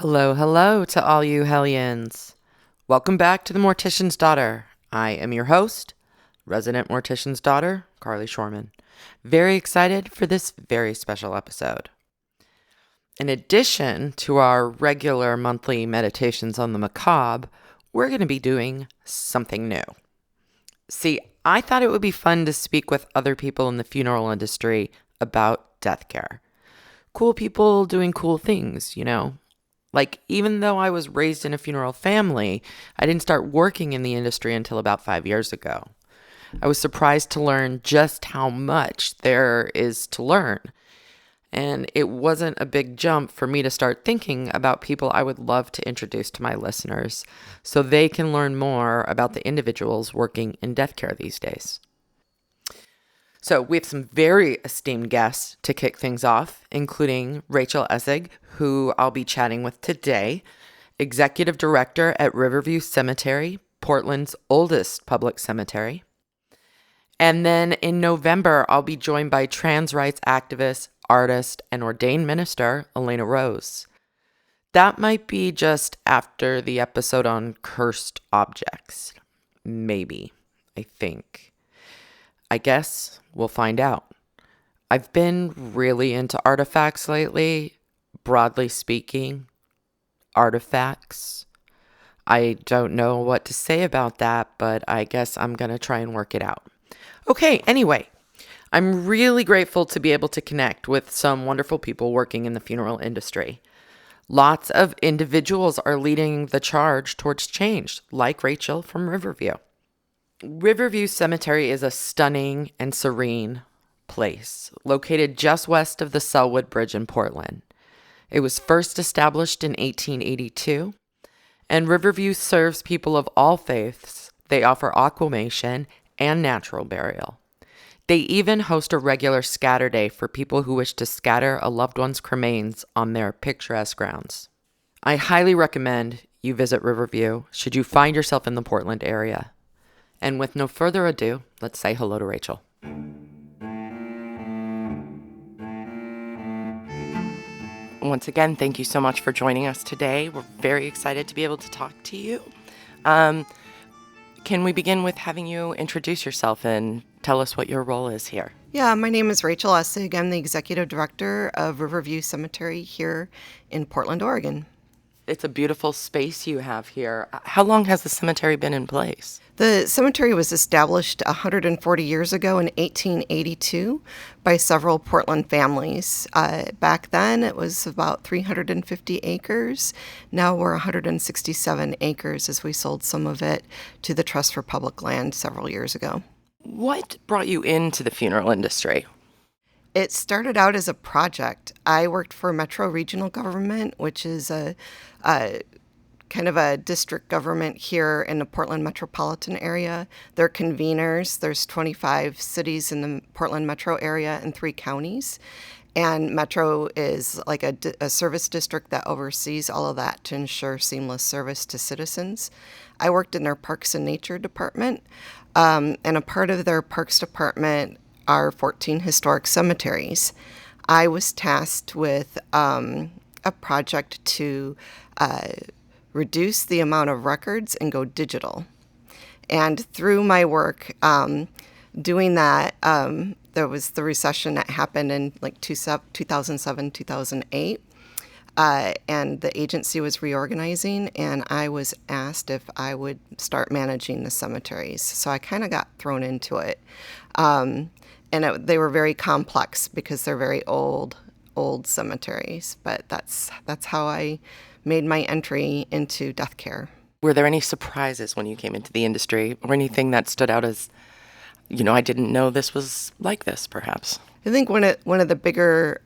Hello, hello to all you hellions. Welcome back to The Mortician's Daughter. I am your host, resident mortician's daughter, Carly Schorman. Very excited for this very special episode. In addition to our regular monthly meditations on the macabre, we're going to be doing something new. See, I thought it would be fun to speak with other people in the funeral industry about death care. Cool people doing cool things, you know. Like, even though I was raised in a funeral family, I didn't start working in the industry until about 5 years ago. I was surprised to learn just how much there is to learn. And it wasn't a big jump for me to start thinking about people I would love to introduce to my listeners so they can learn more about the individuals working in death care these days. So we have some very esteemed guests to kick things off, including Rachel Essig, who I'll be chatting with today, Executive Director at Riverview Cemetery, Portland's oldest public cemetery. And then in November, I'll be joined by trans rights activist, artist, and ordained minister, Elena Rose. That might be just after the episode on cursed objects. Maybe, I think. I guess we'll find out. I've been really into artifacts lately, broadly speaking. Artifacts. I don't know what to say about that, but I guess I'm going to try and work it out. Okay, anyway, I'm really grateful to be able to connect with some wonderful people working in the funeral industry. Lots of individuals are leading the charge towards change, like Rachel from Riverview. Riverview Cemetery is a stunning and serene place located just west of the Selwood Bridge in Portland. It was first established in 1882, and Riverview serves people of all faiths. They offer aquamation and natural burial. They even host a regular scatter day for people who wish to scatter a loved one's cremains on their picturesque grounds. I highly recommend you visit Riverview should you find yourself in the Portland area. And with no further ado, let's say hello to Rachel. Once again, thank you so much for joining us today. We're very excited to be able to talk to you. Can we begin with having you introduce yourself and tell us what your role is here? Yeah, my name is Rachel Essig. I'm the Executive Director of Riverview Cemetery here in Portland, Oregon. It's a beautiful space you have here. How long has the cemetery been in place? The cemetery was established 140 years ago in 1882 by several Portland families. Back then, it was about 350 acres. Now we're 167 acres as we sold some of it to the Trust for Public Land several years ago. What brought you into the funeral industry? It started out as a project. I worked for Metro Regional Government, which is a kind of a district government here in the Portland metropolitan area. They're conveners. There's 25 cities in the Portland metro area and 3 counties. And Metro is like a service district that oversees all of that to ensure seamless service to citizens. I worked in their Parks and Nature department, and a part of their Parks department are 14 historic cemeteries. I was tasked with a project to reduce the amount of records and go digital. And through my work doing that, there was the recession that happened in like 2007, 2008. And the agency was reorganizing, and I was asked if I would start managing the cemeteries. So I kind of got thrown into it. They were very complex because they're very old cemeteries. But that's how I made my entry into death care. Were there any surprises when you came into the industry or anything that stood out as, I didn't know this was like this, perhaps? I think one of the bigger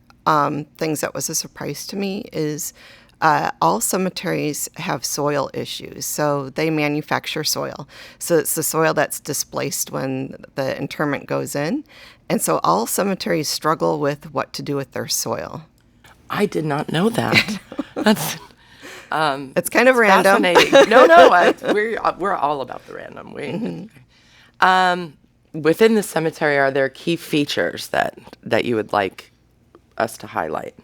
things that was a surprise to me is all cemeteries have soil issues. So they manufacture soil. So it's the soil that's displaced when the interment goes in. And so all cemeteries struggle with what to do with their soil. I did not know that. That's it's kind of random. Fascinating. We're all about the random. Within the cemetery, are there key features that you would like us to highlight?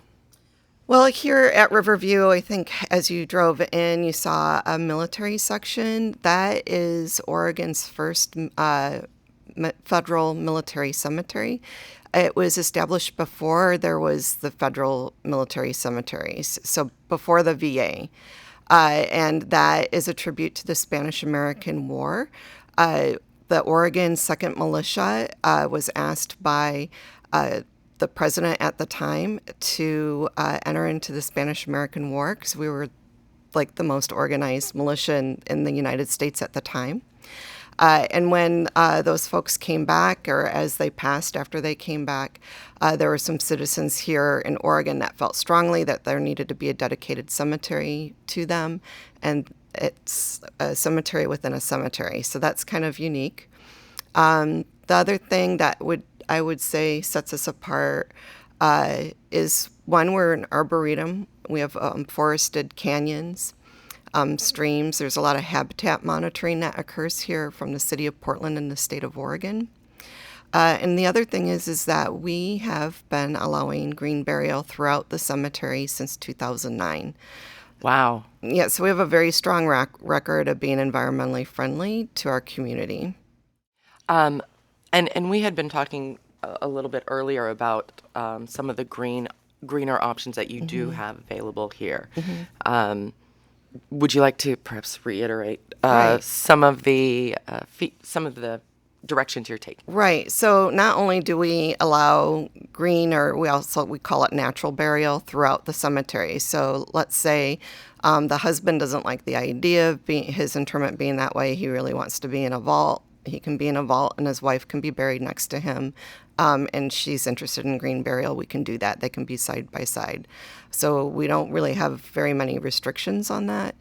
Well, here at Riverview, I think as you drove in, you saw a military section. That is Oregon's first federal military cemetery. It was established before there was the federal military cemeteries, so before the VA. And that is a tribute to the Spanish-American War. The Oregon 2nd Militia was asked by the president at the time to enter into the Spanish-American War because we were like the most organized militia in the United States at the time. And when those folks came back, or as they passed after they came back, there were some citizens here in Oregon that felt strongly that there needed to be a dedicated cemetery to them. And it's a cemetery within a cemetery. So that's kind of unique. The other thing that I would say sets us apart is, one, we're an arboretum. We have forested canyons. Streams. There's a lot of habitat monitoring that occurs here from the city of Portland and the state of Oregon. And the other thing is that we have been allowing green burial throughout the cemetery since 2009. Wow. Yeah, so we have a very strong record of being environmentally friendly to our community. And we had been talking a little bit earlier about some of the greener options that you do have available here. Would you like to perhaps reiterate Right. some of the directions you're taking? Right. So not only do we allow green, or we call it natural burial throughout the cemetery. So let's say the husband doesn't like the idea of his interment being that way. He really wants to be in a vault. He can be in a vault, and his wife can be buried next to him. And she's interested in green burial. We can do that. They can be side by side. So we don't really have very many restrictions on that.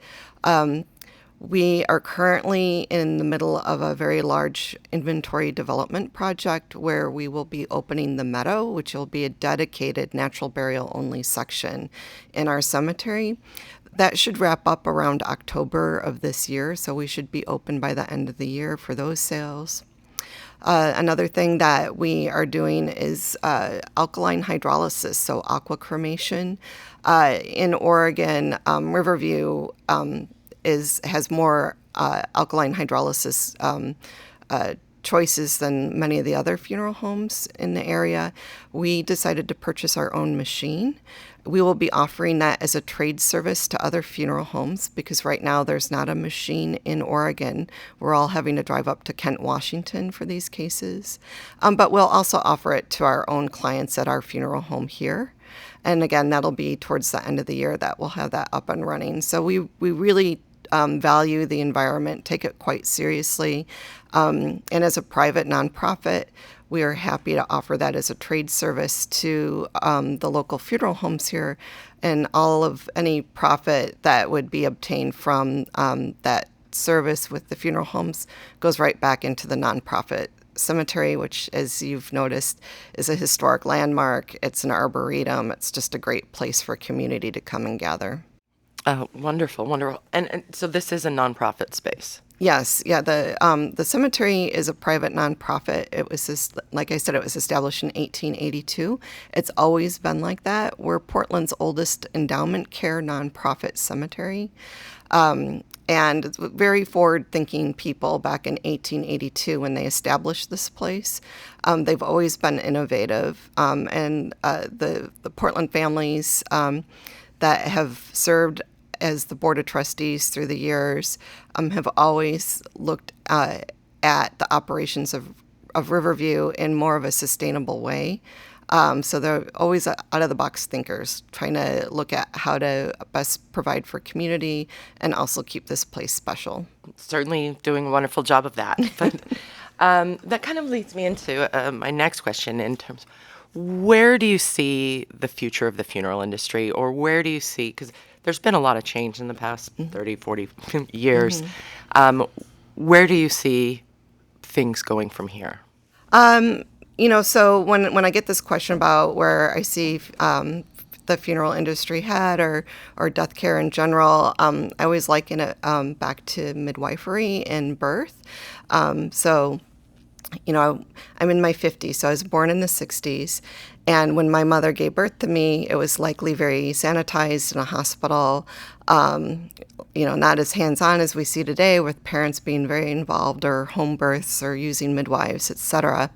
We are currently in the middle of a very large inventory development project where we will be opening the meadow, which will be a dedicated natural burial only section in our cemetery. That should wrap up around October of this year, so we should be open by the end of the year for those sales. Another thing that we are doing is alkaline hydrolysis, so aqua cremation. In Oregon, Riverview has more alkaline hydrolysis choices than many of the other funeral homes in the area. We decided to purchase our own machine. We will be offering that as a trade service to other funeral homes because right now there's not a machine in Oregon. We're all having to drive up to Kent, Washington for these cases. But we'll also offer it to our own clients at our funeral home here. And again, that'll be towards the end of the year that we'll have that up and running. So we really value the environment, take it quite seriously. And as a private nonprofit, we are happy to offer that as a trade service to the local funeral homes here, and all of any profit that would be obtained from that service with the funeral homes goes right back into the nonprofit cemetery, which, as you've noticed, is a historic landmark. It's an arboretum. It's just a great place for a community to come and gather. Oh, wonderful, wonderful. And so this is a nonprofit space. Yes, yeah. The cemetery is a private nonprofit. It was like I said, it was established in 1882. It's always been like that. We're Portland's oldest endowment care nonprofit cemetery, and it's very forward-thinking people back in 1882 when they established this place. They've always been innovative, and the Portland families that have served as the Board of Trustees through the years have always looked at the operations of Riverview in more of a sustainable way. So they're always out-of-the-box thinkers, trying to look at how to best provide for community and also keep this place special. Certainly doing a wonderful job of that. But that kind of leads me into my next question in terms of where do you see the future of the funeral industry, or where do you see, because there's been a lot of change in the past 30, 40 years. Where do you see things going from here? So when I get this question about where I see the funeral industry head or death care in general, I always liken it back to midwifery and birth. So I'm in my 50s, so I was born in the 60s. And when my mother gave birth to me, it was likely very sanitized in a hospital, not as hands-on as we see today with parents being very involved or home births or using midwives, et cetera.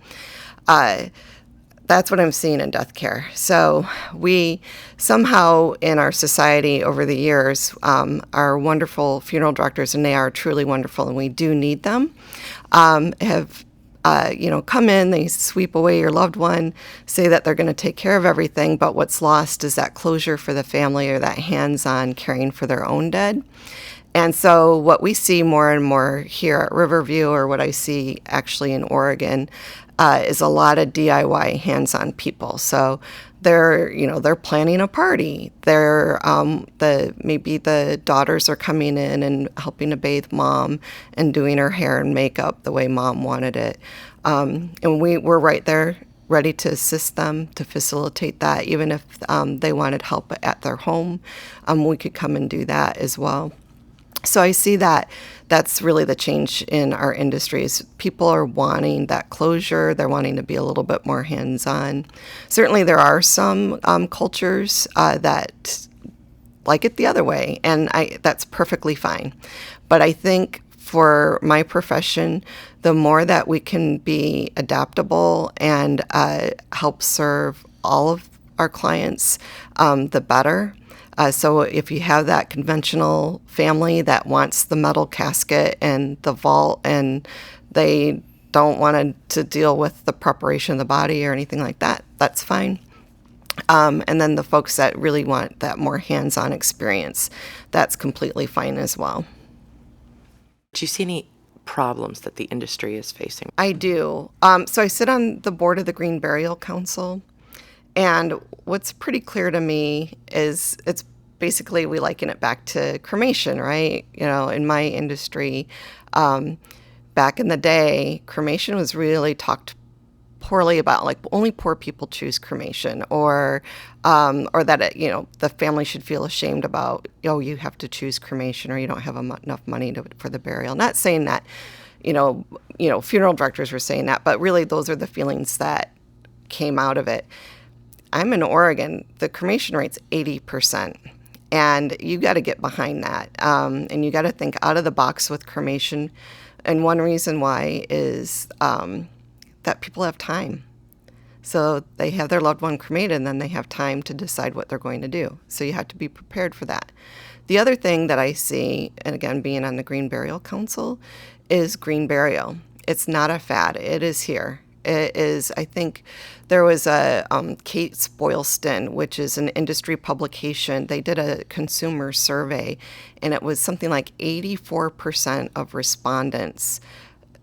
That's what I'm seeing in death care. So we somehow in our society over the years are wonderful funeral directors, and they are truly wonderful, and we do need them, have come in, they sweep away your loved one, say that they're going to take care of everything, but what's lost is that closure for the family or that hands-on caring for their own dead. And so what we see more and more here at Riverview, or what I see actually in Oregon, is a lot of DIY hands-on people. So they're planning a party. Maybe the daughters are coming in and helping to bathe mom and doing her hair and makeup the way mom wanted it. And we're right there ready to assist them to facilitate that. Even if they wanted help at their home, we could come and do that as well. So I see that that's really the change in our industries. People are wanting that closure. They're wanting to be a little bit more hands-on. Certainly there are some cultures that like it the other way, and that's perfectly fine. But I think for my profession, the more that we can be adaptable and help serve all of our clients, the better. So if you have that conventional family that wants the metal casket and the vault, and they don't want to deal with the preparation of the body or anything like that, that's fine. And then the folks that really want that more hands-on experience, that's completely fine as well. Do you see any problems that the industry is facing? I do. So I sit on the board of the Green Burial Council. And what's pretty clear to me is it's basically, we liken it back to cremation, right? In my industry, back in the day, cremation was really talked poorly about, like only poor people choose cremation, or that the family should feel ashamed about, you have to choose cremation or you don't have enough money for the burial. Not saying that, funeral directors were saying that, but really those are the feelings that came out of it. I'm in Oregon, the cremation rate's 80%. And you got to get behind that. And you got to think out of the box with cremation. And one reason why is that people have time. So they have their loved one cremated, and then they have time to decide what they're going to do. So you have to be prepared for that. The other thing that I see, and again, being on the Green Burial Council, is green burial. It's not a fad. It is here. It is, I think there was a Kate Boylston, which is an industry publication. They did a consumer survey, and it was something like 84% of respondents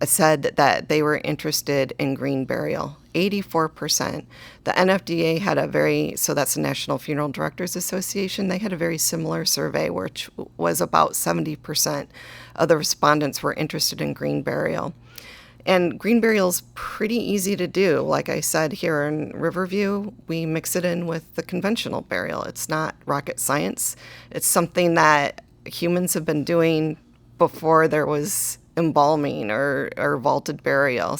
said that they were interested in green burial. 84%. The NFDA had so that's the National Funeral Directors Association, they had a very similar survey, which was about 70% of the respondents were interested in green burial. And green burial's pretty easy to do. Like I said, here in Riverview, we mix it in with the conventional burial. It's not rocket science. It's something that humans have been doing before there was embalming or vaulted burial.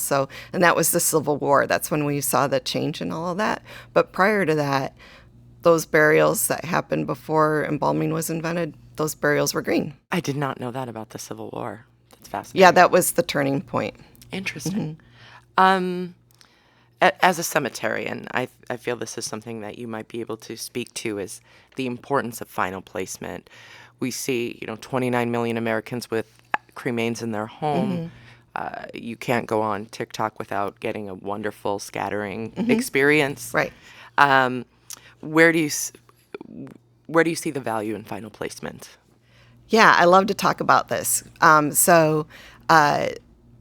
And that was the Civil War. That's when we saw the change in all of that. But prior to that, those burials that happened before embalming was invented, those burials were green. I did not know that about the Civil War. That's fascinating. Yeah, that was the turning point. Interesting. Mm-hmm. As a cemeterian, I feel this is something that you might be able to speak to, is the importance of final placement. We see, 29 million Americans with cremains in their home. Mm-hmm. You can't go on TikTok without getting a wonderful scattering experience. Right. Where do you see the value in final placement? Yeah, I love to talk about this.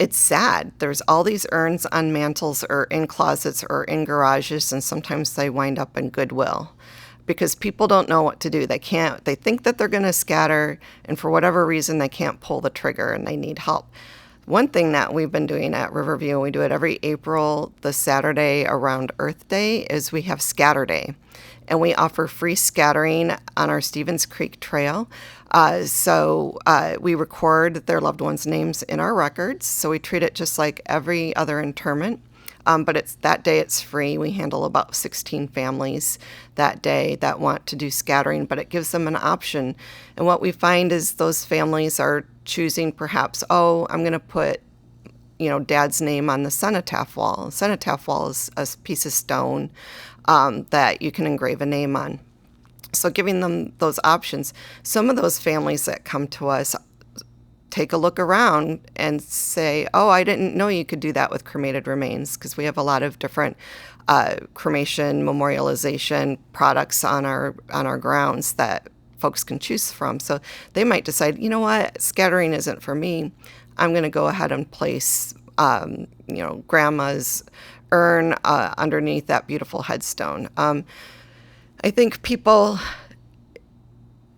It's sad. There's all these urns on mantles or in closets or in garages, and sometimes they wind up in Goodwill because people don't know what to do. They think that they're going to scatter, and for whatever reason, they can't pull the trigger and they need help. One thing that we've been doing at Riverview, and we do it every April, the Saturday around Earth Day, is we have Scatter Day. And we offer free scattering on our Stevens Creek Trail. So we record their loved ones' names in our records. So we treat it just like every other interment. But that day it's free. We handle about 16 families that day that want to do scattering, but it gives them an option. And what we find is those families are choosing perhaps, I'm going to put Dad's name on the cenotaph wall. The cenotaph wall is a piece of stone that you can engrave a name on. So giving them those options. Some of those families that come to us take a look around and say, I didn't know you could do that with cremated remains, because we have a lot of different cremation memorialization products on our grounds that folks can choose from. So they might decide, scattering isn't for me. I'm going to go ahead and place, grandma's urn underneath that beautiful headstone. I think people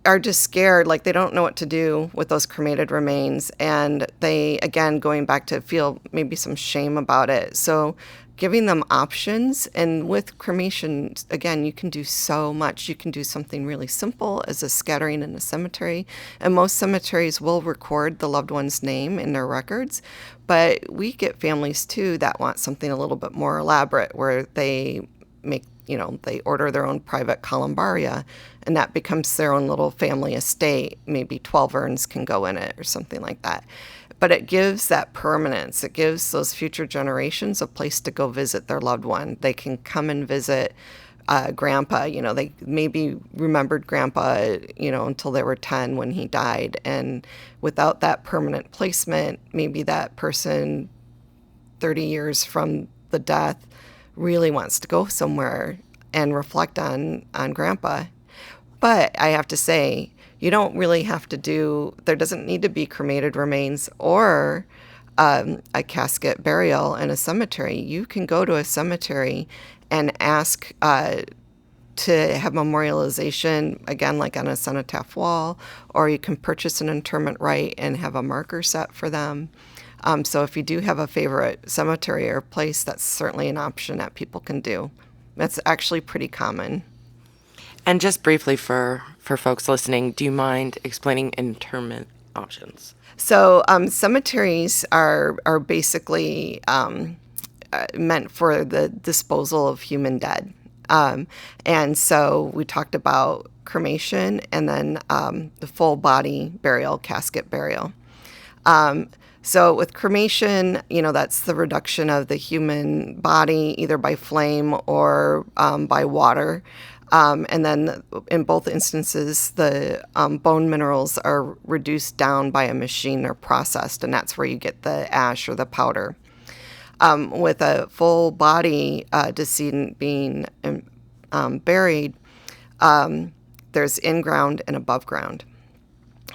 are just scared, like they don't know what to do with those cremated remains. And they, again, going back to feel maybe some shame about it. So giving them options. And with cremation, again, you can do so much. You can do something really simple as a scattering in a cemetery. And most cemeteries will record the loved one's name in their records. But we get families, too, that want something a little bit more elaborate, where they make, they order their own private columbaria, and that becomes their own little family estate. Maybe 12 urns can go in it or something like that. But it gives that permanence. It gives those future generations a place to go visit their loved one. They can come and visit Grandpa. They maybe remembered Grandpa, until they were 10 when he died. And without that permanent placement, maybe that person 30 years from the death really wants to go somewhere and reflect on Grandpa. But I have to say, you don't really have to there doesn't need to be cremated remains or a casket burial in a cemetery. You can go to a cemetery and ask to have memorialization, again, like on a cenotaph wall, or you can purchase an interment right and have a marker set for them. So if you do have a favorite cemetery or place, that's certainly an option that people can do. That's actually pretty common. And just briefly for folks listening, do you mind explaining interment options? So cemeteries are basically meant for the disposal of human dead. And so we talked about cremation and then the full body burial, casket burial. So with cremation, that's the reduction of the human body either by flame or by water. And then in both instances, the bone minerals are reduced down by a machine or processed, and that's where you get the ash or the powder. With a full body decedent being buried, there's in-ground and above ground.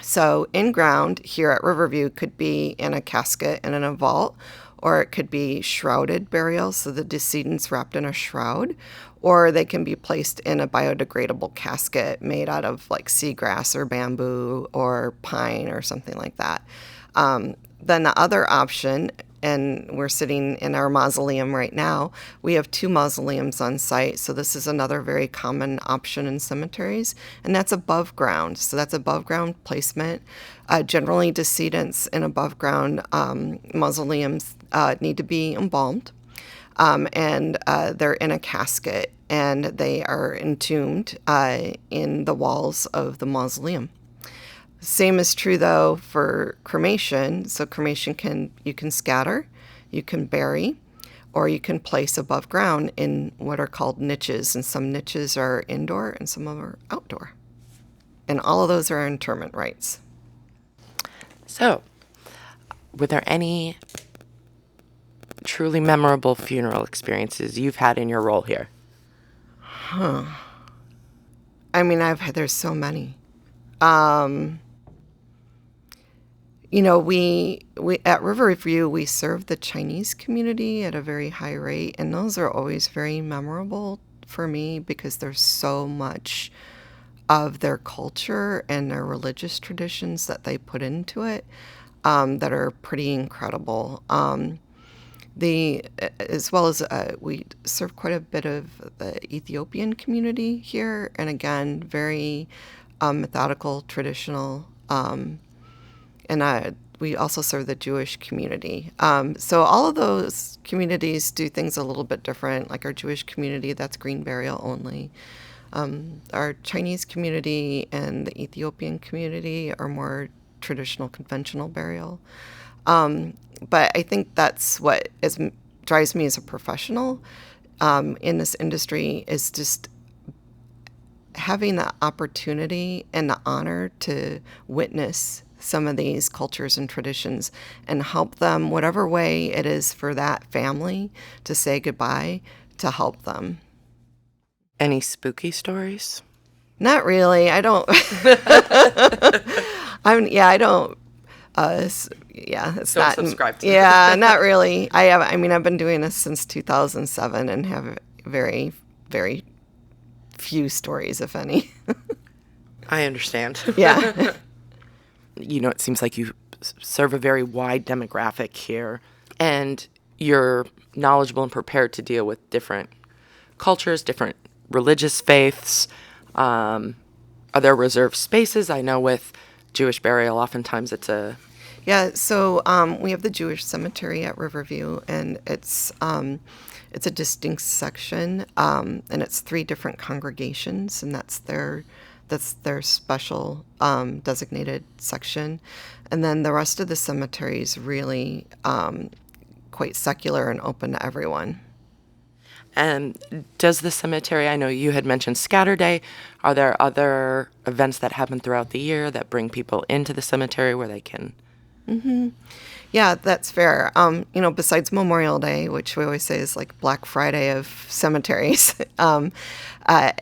So in-ground here at Riverview could be in a casket and in a vault, or it could be shrouded burial, so the decedent's wrapped in a shroud, or they can be placed in a biodegradable casket made out of like seagrass or bamboo or pine or something like that. Then the other option, and we're sitting in our mausoleum right now, we have 2 mausoleums on site, so this is another very common option in cemeteries, and that's above ground. So that's above ground placement. Generally, decedents in above ground mausoleums need to be embalmed, and they're in a casket, and they are entombed in the walls of the mausoleum. Same is true, though, for cremation. So cremation you can scatter, you can bury, or you can place above ground in what are called niches. And some niches are indoor and some of them are outdoor. And all of those are interment rites. So, were there any truly memorable funeral experiences you've had in your role here? I mean, there's so many. We at Riverview, we serve the Chinese community at a very high rate, and those are always very memorable for me because there's so much of their culture and their religious traditions that they put into it. that are pretty incredible. As well as we serve quite a bit of the Ethiopian community here, and again, very methodical, traditional, and we also serve the Jewish community. So all of those communities do things a little bit different. Like our Jewish community, that's green burial only. Our Chinese community and the Ethiopian community are more traditional, conventional burial. But I think that's what drives me as a professional in this industry, is just having the opportunity and the honor to witness some of these cultures and traditions and help them whatever way it is for that family to say goodbye, to help them. Any spooky stories? Not really. I don't. I don't. It's Don't not. subscribe to Yeah, not really. I've been doing this since 2007 and have very, very few stories, if any. I understand. Yeah. It seems like you serve a very wide demographic here, and you're knowledgeable and prepared to deal with different cultures, different religious faiths. Are there reserved spaces? I know with Jewish burial, oftentimes it's a... Yeah, so we have the Jewish cemetery at Riverview, and it's a distinct section, and it's 3 different congregations, and that's their special designated section. And then the rest of the cemetery is really quite secular and open to everyone. And does the cemetery, I know you had mentioned Scatter Day, are there other events that happen throughout the year that bring people into the cemetery where they can... Mm-hmm. Yeah, that's fair. Besides Memorial Day, which we always say is like Black Friday of cemeteries,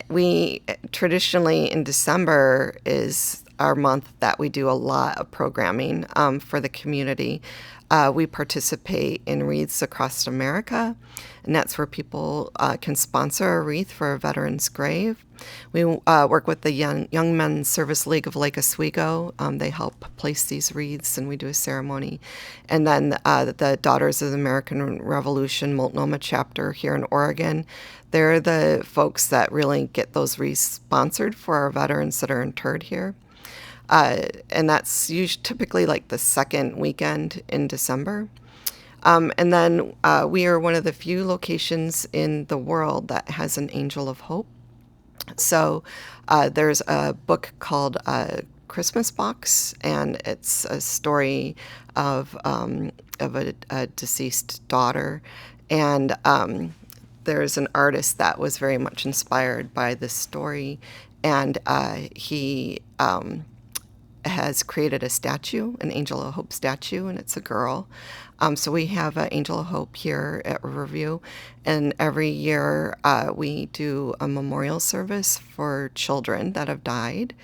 we traditionally in December is our month that we do a lot of programming for the community. We participate in wreaths across America, and that's where people can sponsor a wreath for a veteran's grave. We work with the Young Men's Service League of Lake Oswego. They help place these wreaths, and we do a ceremony. And then the Daughters of the American Revolution Multnomah chapter here in Oregon, they're the folks that really get those wreaths sponsored for our veterans that are interred here. And that's typically like the second weekend in December. And then we are one of the few locations in the world that has an Angel of Hope. So there's a book called Christmas Box, and it's a story of a deceased daughter. And there's an artist that was very much inspired by this story, and he has created a statue, an Angel of Hope statue, and it's a girl. So we have an Angel of Hope here at Riverview, and every year we do a memorial service for children that have died.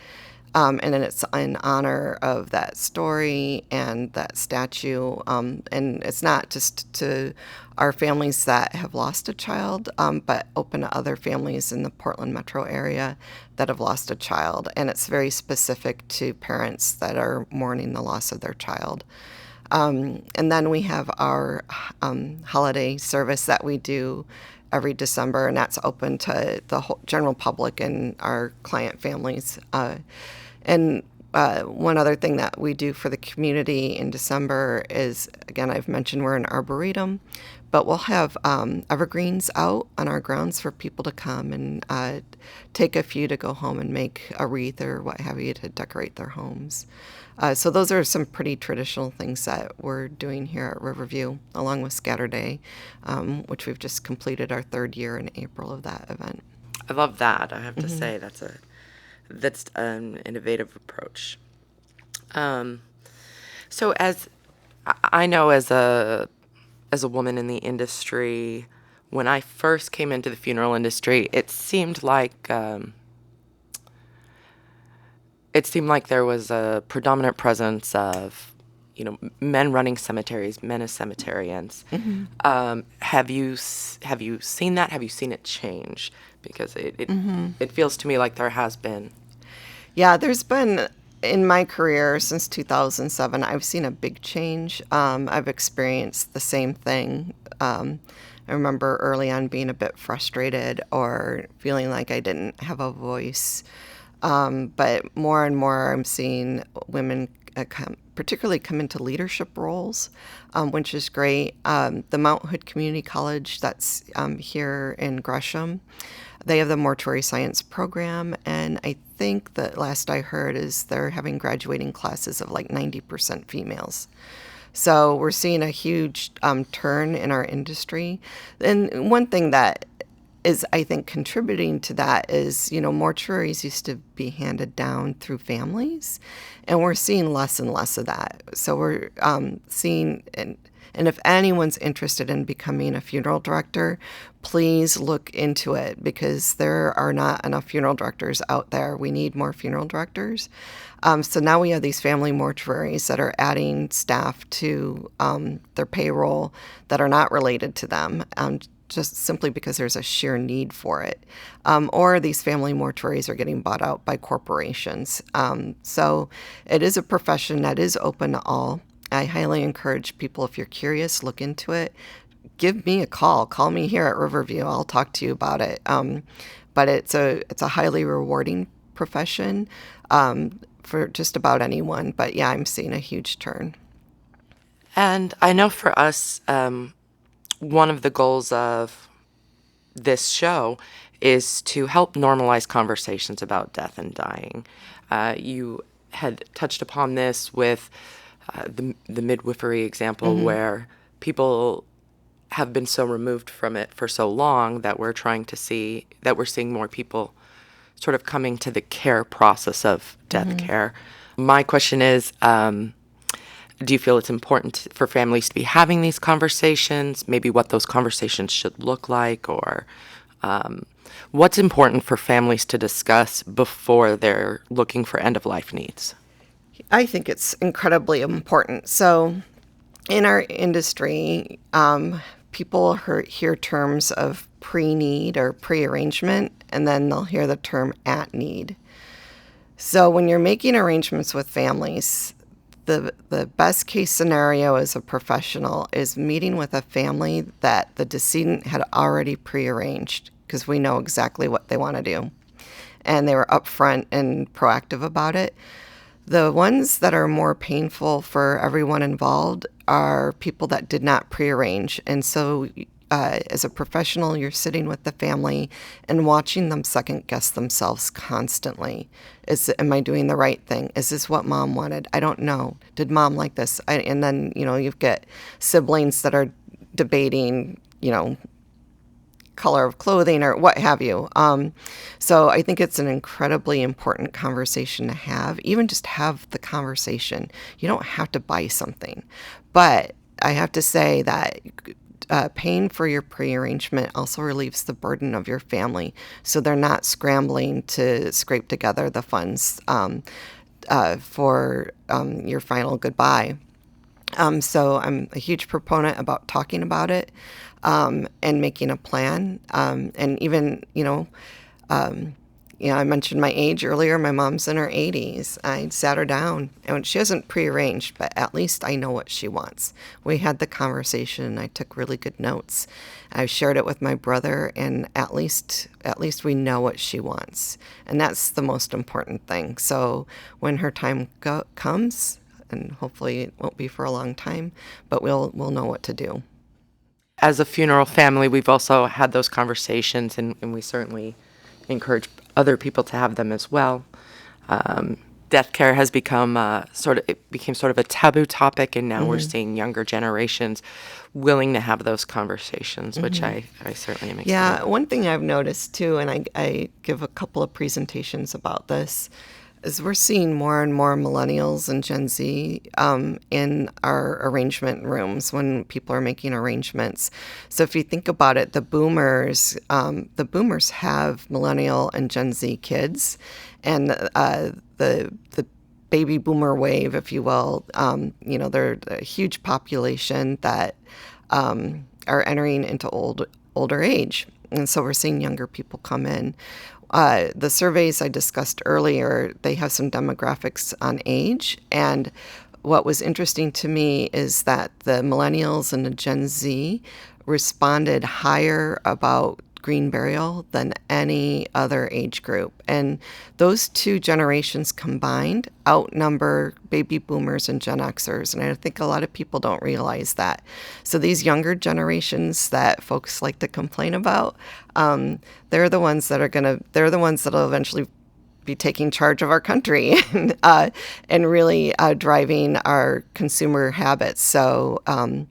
And then it's in honor of that story and that statue. And it's not just to our families that have lost a child, but open to other families in the Portland metro area that have lost a child. And it's very specific to parents that are mourning the loss of their child. And then we have our holiday service that we do every December, and that's open to the whole general public and our client families. And one other thing that we do for the community in December is, again, I've mentioned we're an arboretum, but we'll have evergreens out on our grounds for people to come and take a few to go home and make a wreath or what have you to decorate their homes. So those are some pretty traditional things that we're doing here at Riverview, along with Scatter Day, which we've just completed our 3rd year in April of that event. I love that. I have to say that's an innovative approach. So as I know, as a woman in the industry, when I first came into the funeral industry, it seemed like there was a predominant presence of, men running cemeteries, men as cemeterians. Mm-hmm. Have you seen that? Have you seen it change? Because it feels to me like there has been. Yeah, there's been in my career since 2007, I've seen a big change. I've experienced the same thing. I remember early on being a bit frustrated or feeling like I didn't have a voice. But more and more, I'm seeing women particularly come into leadership roles, which is great. The Mount Hood Community College that's here in Gresham, they have the mortuary science program, and I think that last I heard is they're having graduating classes of like 90% females. So we're seeing a huge turn in our industry. And one thing that is, I think, contributing to that is, mortuaries used to be handed down through families, and we're seeing less and less of that. So we're seeing, and if anyone's interested in becoming a funeral director, please look into it because there are not enough funeral directors out there. We need more funeral directors. So now we have these family mortuaries that are adding staff to their payroll that are not related to them. Just simply because there's a sheer need for it. Or these family mortuaries are getting bought out by corporations. So it is a profession that is open to all. I highly encourage people, if you're curious, look into it. Give me a call. Call me here at Riverview. I'll talk to you about it. But it's a highly rewarding profession for just about anyone. But yeah, I'm seeing a huge turn. And I know for us, one of the goals of this show is to help normalize conversations about death and dying. You had touched upon this with the midwifery example, where people have been so removed from it for so long that we're seeing more people sort of coming to the care process of death care. My question is, do you feel it's important for families to be having these conversations? Maybe what those conversations should look like, or what's important for families to discuss before they're looking for end-of-life needs? I think it's incredibly important. So in our industry, people hear terms of pre-need or pre-arrangement, and then they'll hear the term at need. So when you're making arrangements with families, the best case scenario as a professional is meeting with a family that the decedent had already prearranged, because we know exactly what they want to do. And they were upfront and proactive about it. The ones that are more painful for everyone involved are people that did not prearrange. And so as a professional, you're sitting with the family and watching them second guess themselves constantly. Am I doing the right thing? Is this what mom wanted? I don't know. Did mom like this? And then, you've got siblings that are debating, color of clothing or what have you. So I think it's an incredibly important conversation to have. Even just have the conversation. You don't have to buy something. But I have to say that paying for your prearrangement also relieves the burden of your family, so they're not scrambling to scrape together the funds for your final goodbye. So I'm a huge proponent about talking about it and making a plan. And even, I mentioned my age earlier. My mom's in her 80s. I sat her down, and she hasn't prearranged, but at least I know what she wants. We had the conversation. I took really good notes. I shared it with my brother, and at least we know what she wants, and that's the most important thing. So when her time comes, and hopefully it won't be for a long time, but we'll know what to do. As a funeral family, we've also had those conversations, and we certainly encourage other people to have them as well. Death care has become became sort of a taboo topic, and now we're seeing younger generations willing to have those conversations, which I certainly am excited. Yeah, one thing I've noticed too, and I give a couple of presentations about this, is we're seeing more and more millennials and Gen Z in our arrangement rooms when people are making arrangements. So if you think about it, the boomers have millennial and Gen Z kids, and the baby boomer wave, if you will, they're a huge population that are entering into older age. And so we're seeing younger people come in. The surveys I discussed earlier, they have some demographics on age. And what was interesting to me is that the millennials and the Gen Z responded higher about green burial than any other age group. And those two generations combined outnumber baby boomers and Gen Xers. And I think a lot of people don't realize that. So these younger generations that folks like to complain about, they're the ones that they're the ones that'll eventually be taking charge of our country and really driving our consumer habits. So, where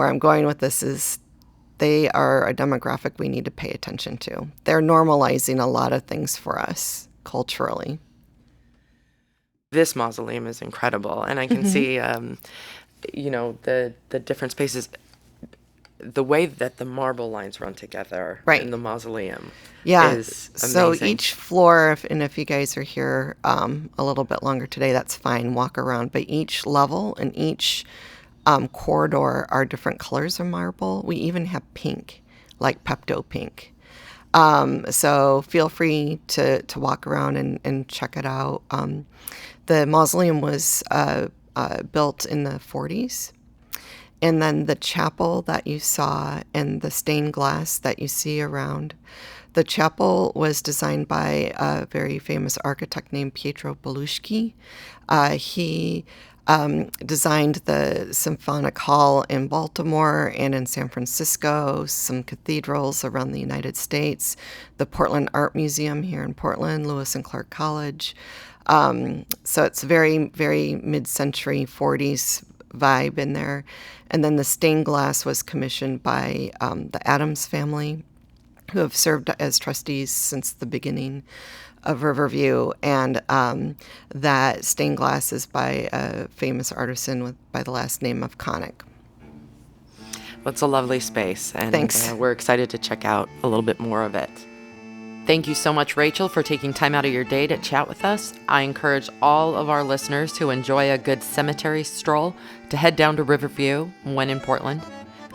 I'm going with this is they are a demographic we need to pay attention to. They're normalizing a lot of things for us culturally. This mausoleum is incredible, and I can see, the different spaces. The way that the marble lines run together in the mausoleum is amazing. So each floor, if you guys are here a little bit longer today, that's fine, walk around. But each level and each corridor are different colors of marble. We even have pink, like Pepto pink. So feel free to walk around and check it out. The mausoleum was built in the 40s. And then the chapel that you saw and the stained glass that you see around, the chapel was designed by a very famous architect named Pietro Beluschi. He designed the Symphonic Hall in Baltimore and in San Francisco, some cathedrals around the United States, the Portland Art Museum here in Portland, Lewis and Clark College. So it's very, very mid-century 40s vibe in there. And then the stained glass was commissioned by the Adams family, who have served as trustees since the beginning of Riverview. And that stained glass is by a famous artisan by the last name of Connick. Well, it's a lovely space, and Thanks. We're excited to check out a little bit more of it. Thank you so much, Rachel, for taking time out of your day to chat with us. I encourage all of our listeners who enjoy a good cemetery stroll to head down to Riverview when in Portland.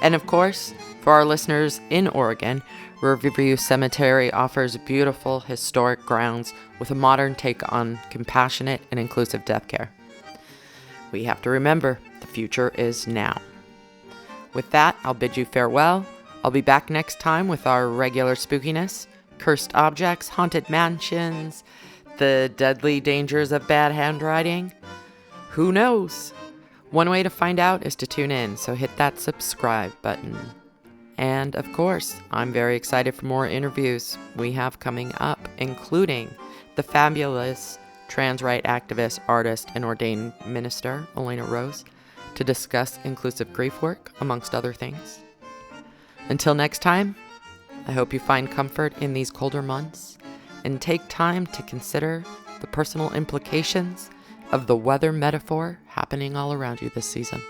And of course, for our listeners in Oregon, Riverview Cemetery offers beautiful historic grounds with a modern take on compassionate and inclusive death care. We have to remember, the future is now. With that, I'll bid you farewell. I'll be back next time with our regular spookiness, cursed objects, haunted mansions, the deadly dangers of bad handwriting. Who knows? One way to find out is to tune in, so hit that subscribe button. And of course, I'm very excited for more interviews we have coming up, including the fabulous trans rights activist, artist, and ordained minister, Elena Rose, to discuss inclusive grief work, amongst other things. Until next time, I hope you find comfort in these colder months and take time to consider the personal implications of the weather metaphor happening all around you this season.